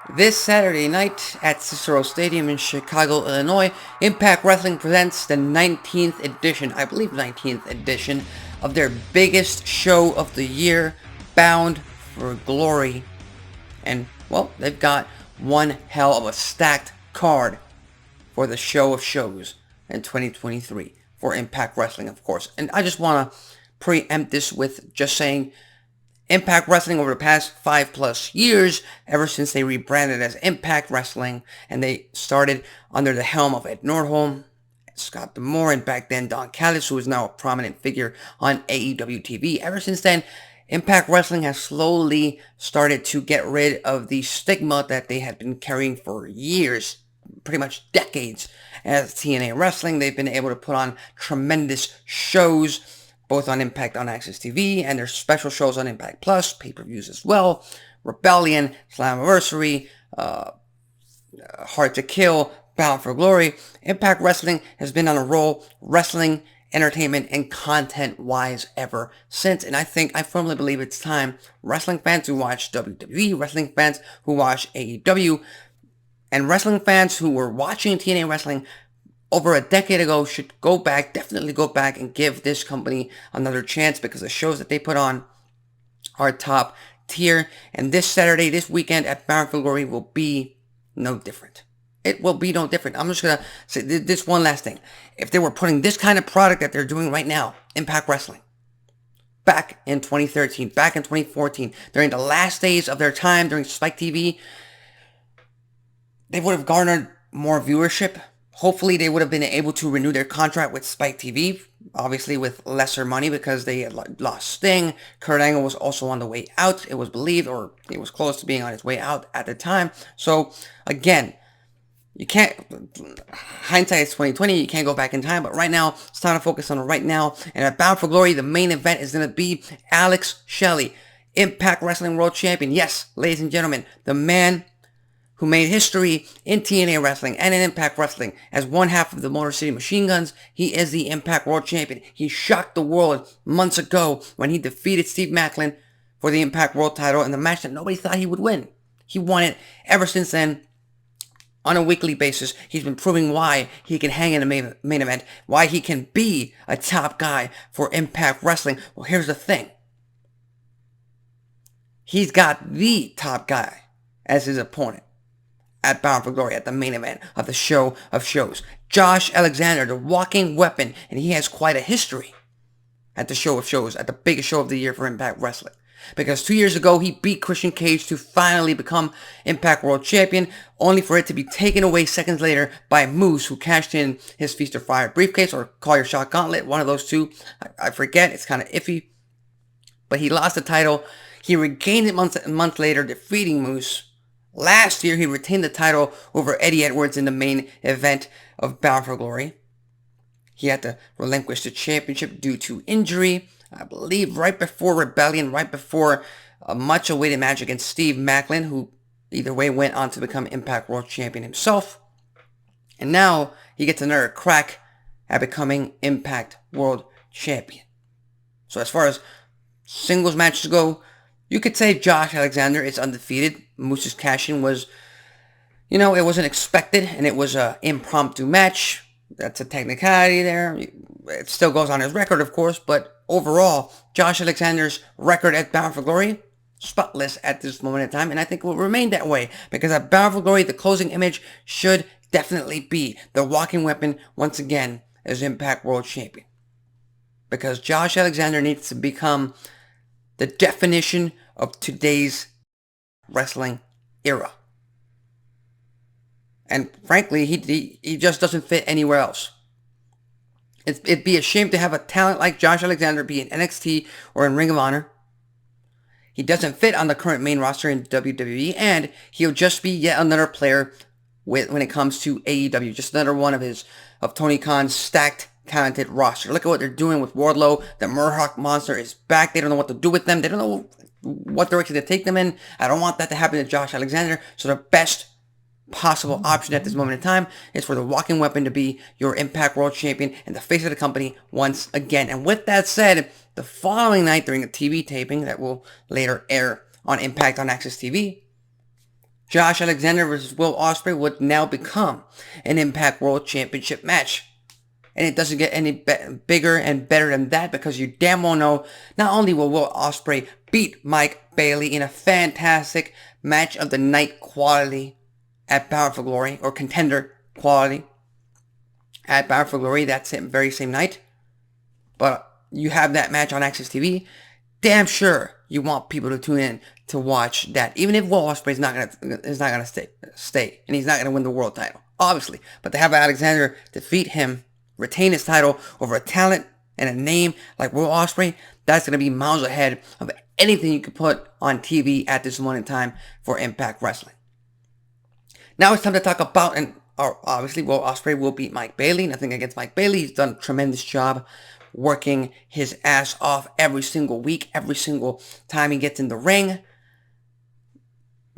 This Saturday night at Cicero Stadium in Chicago, Illinois, Impact Wrestling presents the 19th edition, I believe 19th edition, of their biggest show of the year, Bound for Glory. And, well, they've got one hell of a stacked card for the show of shows in 2023 for Impact Wrestling, of course. And I just want to preempt this with just saying Impact Wrestling over the past 5+ years, ever since they rebranded as Impact Wrestling, and they started under the helm of Ed Nordholm, Scott D'Amore, and back then Don Callis, who is now a prominent figure on AEW TV. Ever since then, Impact Wrestling has slowly started to get rid of the stigma that they had been carrying for years, pretty much decades. As TNA Wrestling, they've been able to put on tremendous shows, both on Impact on Access TV, and there's special shows on Impact Plus, pay-per-views as well, Rebellion, Slammiversary, Hard to Kill, Bound for Glory. Impact Wrestling has been on a roll, wrestling, entertainment, and content-wise ever since, and I firmly believe it's time wrestling fans who watch WWE, wrestling fans who watch AEW, and wrestling fans who were watching TNA Wrestling over a decade ago should definitely go back and give this company another chance, because the shows that they put on are top tier. And this Saturday, this weekend at Bound for Glory will be no different. It will be no different. I'm just going to say this one last thing. If they were putting this kind of product that they're doing right now, Impact Wrestling, back in 2013, back in 2014, during the last days of their time during Spike TV, they would have garnered more viewership. Hopefully, they would have been able to renew their contract with Spike TV, obviously with lesser money because they had lost Sting. Kurt Angle was also on the way out, it was believed, or he was close to being on his way out at the time. So, again, you can't, hindsight is 2020, you can't go back in time, but right now, it's time to focus on right now. And at Bound for Glory, the main event is going to be Alex Shelley, Impact Wrestling World Champion. Yes, ladies and gentlemen, the man who made history in TNA Wrestling and in Impact Wrestling as one half of the Motor City Machine Guns. He is the Impact World Champion. He shocked the world months ago when he defeated Steve Maclin for the Impact World title in the match that nobody thought he would win. He won it. Ever since then, on a weekly basis, he's been proving why he can hang in a main event, why he can be a top guy for Impact Wrestling. Well, here's the thing. He's got the top guy as his opponent at Bound for Glory, at the main event of the show of shows. Josh Alexander, the walking weapon, and he has quite a history at the show of shows, at the biggest show of the year for Impact Wrestling. Because 2 years ago, he beat Christian Cage to finally become Impact World Champion, only for it to be taken away seconds later by Moose, who cashed in his Feast or Fire briefcase, or Call Your Shot Gauntlet, one of those two. I forget, it's kind of iffy. But he lost the title. He regained it a month later, defeating Moose. Last year, he retained the title over Eddie Edwards in the main event of Bound for Glory. He had to relinquish the championship due to injury, I believe right before Rebellion, right before a much-awaited match against Steve Maclin, who either way went on to become Impact World Champion himself. And now he gets another crack at becoming Impact World Champion. So as far as singles matches go, you could say Josh Alexander is undefeated. Moose's cash-in was, it wasn't expected, and it was an impromptu match. That's a technicality there. It still goes on his record, of course, but overall, Josh Alexander's record at Bound for Glory, spotless at this moment in time, and I think will remain that way, because at Bound for Glory, the closing image should definitely be the walking weapon once again as Impact World Champion. Because Josh Alexander needs to become the definition of today's wrestling era. And frankly, he just doesn't fit anywhere else. It'd be a shame to have a talent like Josh Alexander be in NXT or in Ring of Honor. He doesn't fit on the current main roster in WWE, and he'll just be yet another player when it comes to AEW. Just another one of Tony Khan's stacked, talented roster. Look at what they're doing with Wardlow. The Murdoch Monster is back. They don't know what to do with them. They don't know what direction to take them in. I don't want that to happen to Josh Alexander. So the best possible option at this moment in time is for the walking weapon to be your Impact World Champion and the face of the company once again. And with that said, the following night during a TV taping that will later air on Impact on Access TV, Josh Alexander versus Will Ospreay would now become an Impact World Championship match. And it doesn't get any bigger and better than that, because you damn well know not only will Will Ospreay beat Mike Bailey in a fantastic match of the night quality at Bound for Glory, or contender quality at Bound for Glory that very same night, but you have that match on AXS TV, damn sure you want people to tune in to watch that, even if Will Ospreay is not gonna stay, and he's not gonna win the world title, obviously. But to have Alexander defeat him, retain his title over a talent and a name like Will Ospreay, that's gonna be miles ahead of anything you could put on TV at this moment in time for Impact Wrestling. Now it's time to talk about, and obviously Will Ospreay will beat Mike Bailey. Nothing against Mike Bailey. He's done a tremendous job working his ass off every single week, every single time he gets in the ring.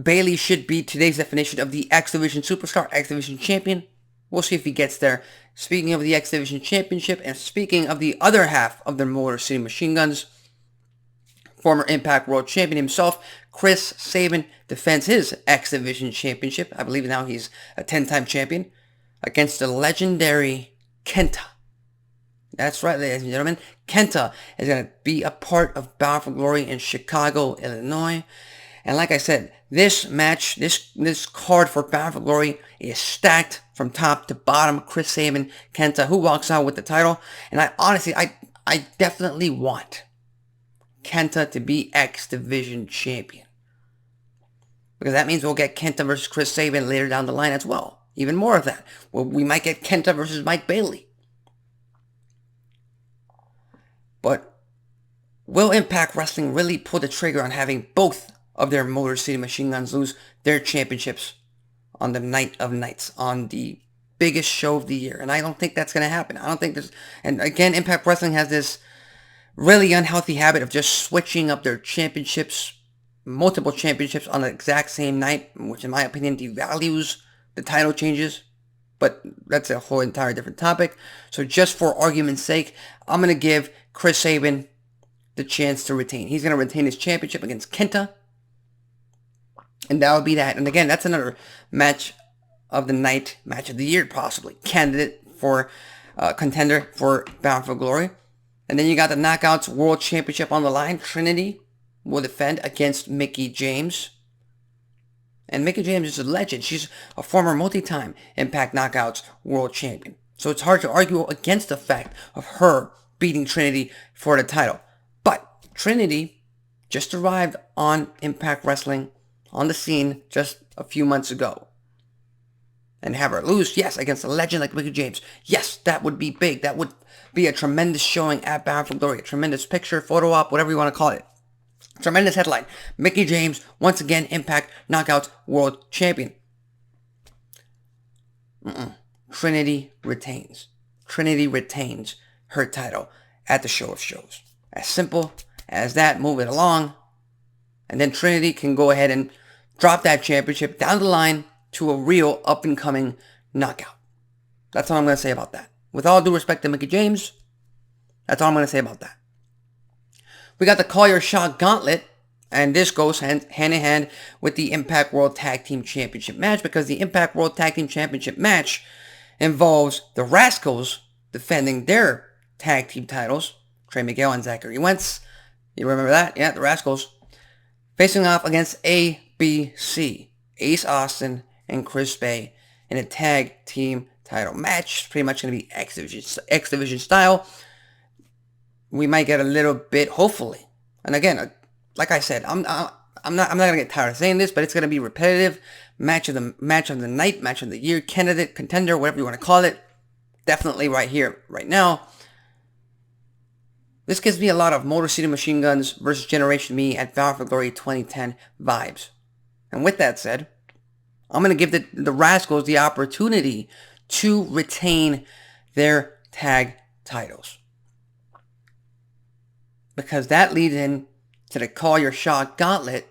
Bailey should be today's definition of the X Division superstar, X Division champion. We'll see if he gets there. Speaking of the X Division championship, and speaking of the other half of the Motor City Machine Guns, former Impact World Champion himself, Chris Sabin, defends his X Division championship. I believe now he's a 10-time champion, against the legendary Kenta. That's right, ladies and gentlemen. Kenta is going to be a part of Bound for Glory in Chicago, Illinois. And like I said, this match, this card for Bound for Glory is stacked from top to bottom. Chris Sabin, Kenta, who walks out with the title. And I definitely want Kenta to be X Division champion, because that means we'll get Kenta versus Chris Sabin later down the line as well. Even more of that. Well, we might get Kenta versus Mike Bailey. But will Impact Wrestling really pull the trigger on having both of their Motor City Machine Guns lose their championships on the night of nights, on the biggest show of the year? And I don't think that's going to happen. I don't think there's... And again, Impact Wrestling has this really unhealthy habit of just switching up their championships, multiple championships on the exact same night, which in my opinion devalues the title changes. But that's a whole entire different topic. So just for argument's sake, I'm going to give Chris Sabin the chance to retain. He's going to retain his championship against Kenta. And that would be that. And again, that's another match of the night, match of the year possibly. Candidate for contender for Bound for Glory. And then you got the Knockouts World Championship on the line. Trinity will defend against Mickie James. And Mickie James is a legend. She's a former multi-time Impact Knockouts World Champion. So it's hard to argue against the fact of her beating Trinity for the title. But Trinity just arrived on Impact Wrestling, on the scene just a few months ago. And have her lose, yes, against a legend like Mickie James. Yes, that would be big. That would be a tremendous showing at Bound for Glory. A tremendous picture, photo op, whatever you want to call it. Tremendous headline. Mickie James, once again, Impact Knockouts World Champion. Trinity retains. Trinity retains her title at the Show of Shows. As simple as that. Move it along. And then Trinity can go ahead and drop that championship down the line to a real up-and-coming knockout. That's all I'm going to say about that. With all due respect to Mickie James, that's all I'm going to say about that. We got the Call Your Shot Gauntlet, and this goes hand in hand with the Impact World Tag Team Championship match, because the Impact World Tag Team Championship match involves the Rascals defending their tag team titles, Trey Miguel and Zachary Wentz. You remember that? Yeah, the Rascals. Facing off against ABC, Ace Austin and Chris Bay, in a tag team title match. It's pretty much going to be X Division style. We might get a little bit, hopefully. And again, like I said, I'm not gonna get tired of saying this, but it's gonna be repetitive. Match of the night, match of the year, candidate, contender, whatever you want to call it. Definitely right here, right now. This gives me a lot of Motor City Machine Guns versus Generation Me at Bound for Glory 2010 vibes. And with that said, I'm gonna give the Rascals the opportunity to retain their tag titles, because that leads in to the Call Your Shot Gauntlet,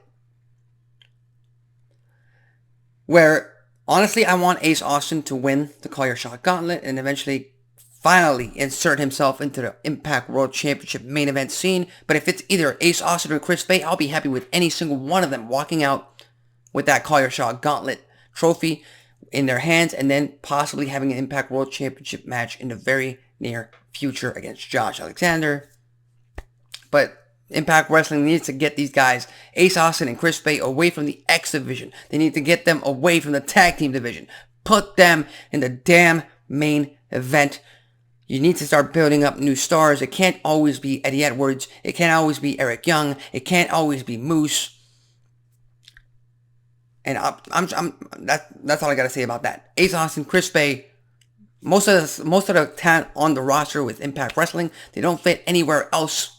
where honestly I want Ace Austin to win the Call Your Shot Gauntlet and eventually finally insert himself into the Impact World Championship main event scene. But if it's either Ace Austin or Chris Bay, I'll be happy with any single one of them walking out with that Call Your Shot Gauntlet trophy in their hands, and then possibly having an Impact World Championship match in the very near future against Josh Alexander. But Impact Wrestling needs to get these guys, Ace Austin and Chris Bay, away from the X division. They need to get them away from the tag team division. Put them in the damn main event. You need to start building up new stars. It can't always be Eddie Edwards. It can't always be Eric Young. It can't always be Moose. And that's all I gotta say about that. Ace Austin, Chris Bay, most of the talent on the roster with Impact Wrestling, they don't fit anywhere else.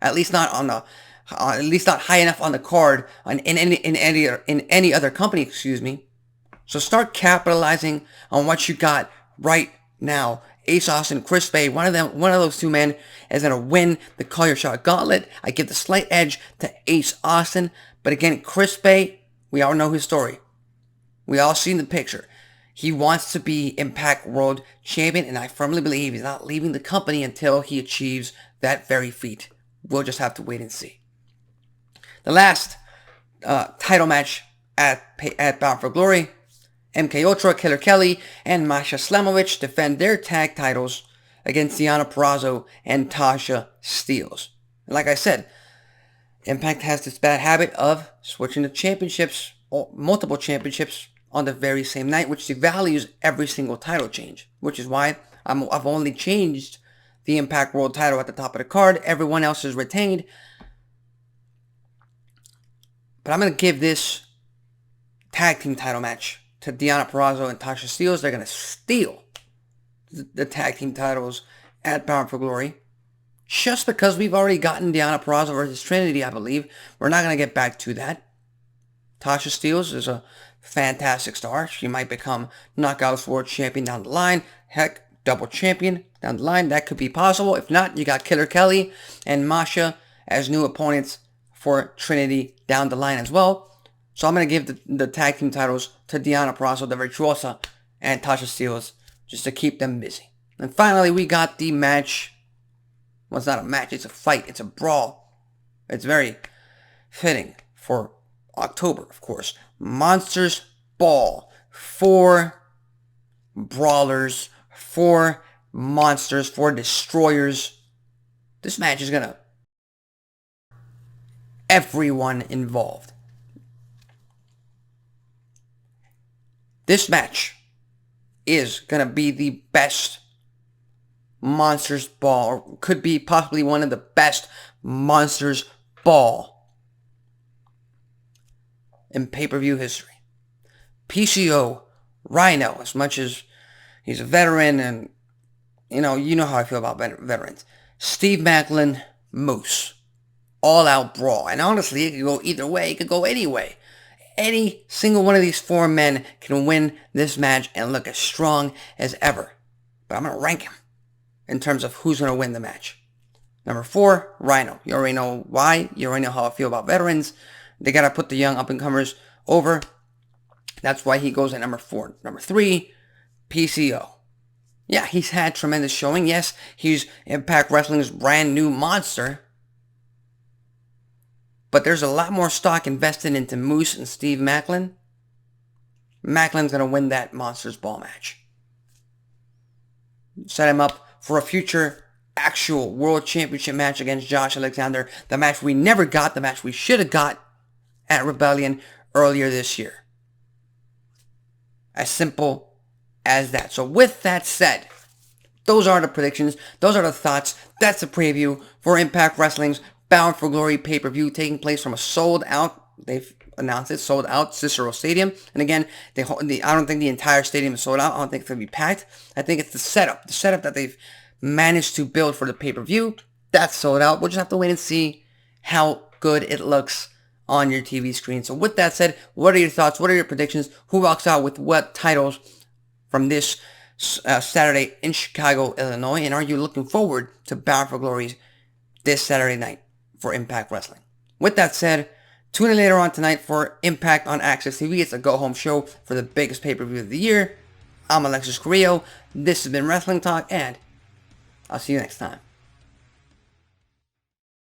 At least not high enough on the card in any other company. Excuse me. So start capitalizing on what you got right now. Ace Austin, Chris Bay, one of those two men is gonna win the Call Your Shot Gauntlet. I give the slight edge to Ace Austin, but again, Chris Bay, we all know his story. We all seen the picture. He wants to be Impact World Champion, and I firmly believe he's not leaving the company until he achieves that very feat. We'll just have to wait and see. The last title match at Bound for Glory, MK Ultra, Killer Kelly, and Masha Slamovich defend their tag titles against Deonna Purrazzo and Tasha Steelz. And like I said, Impact has this bad habit of switching the championships, or multiple championships, on the very same night, which devalues every single title change. Which is why I've only changed the Impact World title at the top of the card. Everyone else is retained. But I'm going to give this tag team title match to Deonna Purrazzo and Tasha Steelz. They're going to steal the tag team titles at Bound for Glory. Just because we've already gotten Deonna Purrazzo versus Trinity, I believe. We're not going to get back to that. Tasha Steelz is a fantastic star. She might become Knockouts World Champion down the line. Heck, double champion down the line. That could be possible. If not, you got Killer Kelly and Masha as new opponents for Trinity down the line as well. So I'm going to give the tag team titles to Deonna Purrazzo, the Virtuosa, and Tasha Steelz just to keep them busy. And finally, we got the match. Well, it's not a match. It's a fight. It's a brawl. It's very fitting for October, of course. Monsters Ball. 4 brawlers, 4 monsters, 4 destroyers. This match is gonna everyone involved. This match is gonna be the best Monsters Ball, or could be possibly one of the best Monsters Ball in pay-per-view history. PCO, Rhino, as much as he's a veteran, and you know how I feel about veterans. Steve Maclin, Moose. All-out brawl. And honestly, it could go either way. It could go any way. Any single one of these 4 men can win this match and look as strong as ever. But I'm going to rank him in terms of who's going to win the match. Number 4, Rhino. You already know why. You already know how I feel about veterans. They got to put the young up-and-comers over. That's why he goes at number 4. Number 3, PCO. Yeah, he's had tremendous showing. Yes, he's Impact Wrestling's brand new monster. But there's a lot more stock invested into Moose and Steve Maclin. Maclin's going to win that Monsters Ball match. Set him up for a future actual World Championship match against Josh Alexander. The match we never got. The match we should have got at Rebellion earlier this year. As simple as that. So with that said, those are the predictions. Those are the thoughts. That's the preview for Impact Wrestling's Bound for Glory pay-per-view, taking place from a sold-out, they've announced it, sold-out Cicero Stadium. And again, I don't think the entire stadium is sold out. I don't think it's going to be packed. I think it's the setup that they've managed to build for the pay-per-view. That's sold out. We'll just have to wait and see how good it looks on your TV screen. So with that said, what are your thoughts? What are your predictions? Who walks out with what titles from this Saturday in Chicago, Illinois? And are you looking forward to Bound for Glory this Saturday night for Impact Wrestling? With that said, tune in later on tonight for Impact on Access TV. It's a go-home show for the biggest pay-per-view of the year. I'm Alexis Carrillo. This has been Wrestling Talk, and I'll see you next time.